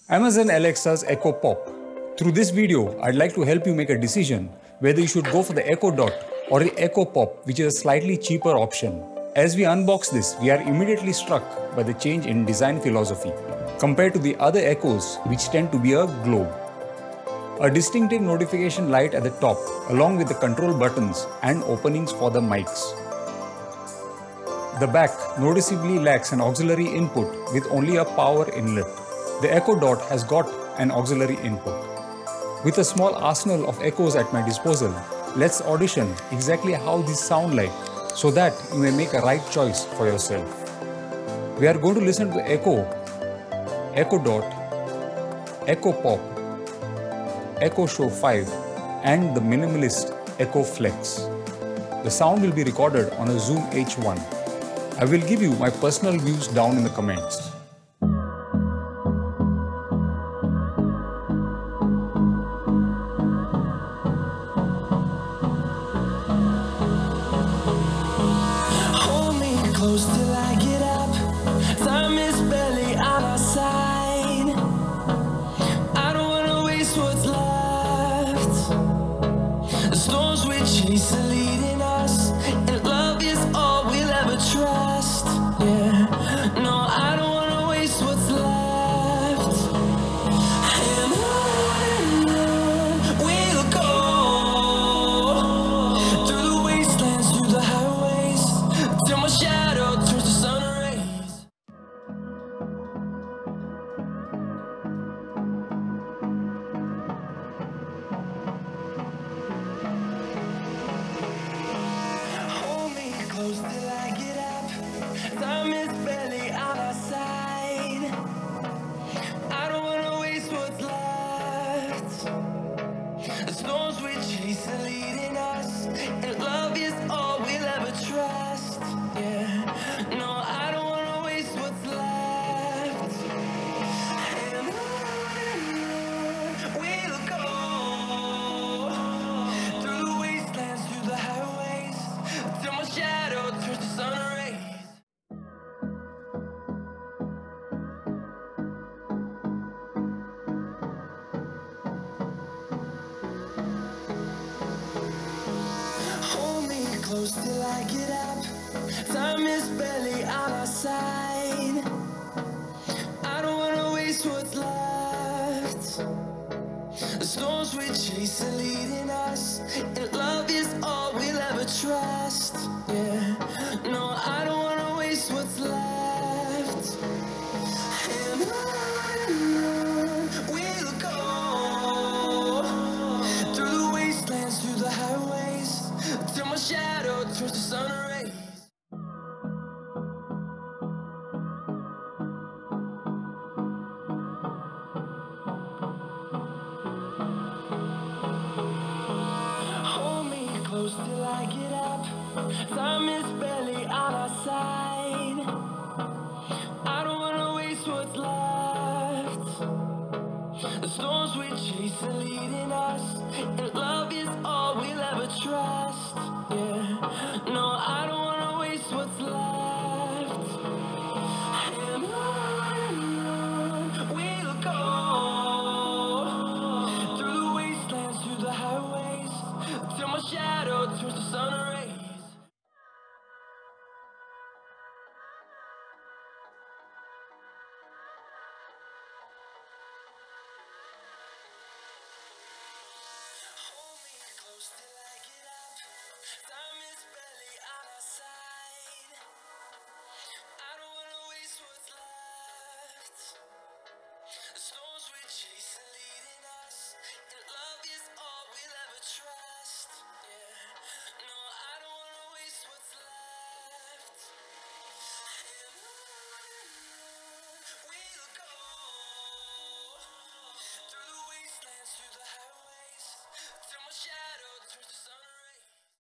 Amazon Alexa's Echo Pop. Through this video, I'd like to help you make a decision whether you should go for the Echo Dot or the Echo Pop, which is a slightly cheaper option. As we unbox this, we are immediately struck by the change in design philosophy compared to the other Echoes, which tend to be a globe. A distinctive notification light at the top, along with the control buttons and openings for the mics. The back noticeably lacks an auxiliary input with only a power inlet. The Echo Dot has got an auxiliary input. With a small arsenal of Echoes at my disposal, let's audition exactly how these sound like so that you may make a right choice for yourself. We are going to listen to Echo, Echo Dot, Echo Pop, Echo Show 5 and the minimalist Echo Flex. The sound will be recorded on a Zoom H1. I will give you my personal views down in the comments. Close till I get up. Time is barely on our side. I don't wanna waste what's left. The storms we chase are leading us, and love is all we'll ever trust. Yeah, no, I don't wanna waste what's left. And on we'll go, through the wastelands, through the highways, till my shadow turns to sun rays. Hold me close till I get up. Time is barely on our side. I don't wanna waste what's left. The storms we chase are leading us, and love is all we'll ever trust. Yeah, no, I don't wanna waste what's left. And on we'll go, through the wastelands, through the highways, till my shadow turns to sun rays. Hold me close till I get up. Time is barely on our side. I don't wanna waste what's left. The storms we chase are leading us, and love is all we'll ever trust. Yeah, no, I don't wanna waste what's left. And on we'll go, through the wastelands, through the highways, till my shadow turns to sun rays. Hold me close till I get up. Time is barely on our side. I don't wanna waste what's left. The storms we chase are leading us, and love is all we'll ever trust. Yeah, no, I don't wanna waste what's left. And on we'll go, through the wastelands, through the highways, till my shadow turns to sun rays. Hold me close till I get up. Time is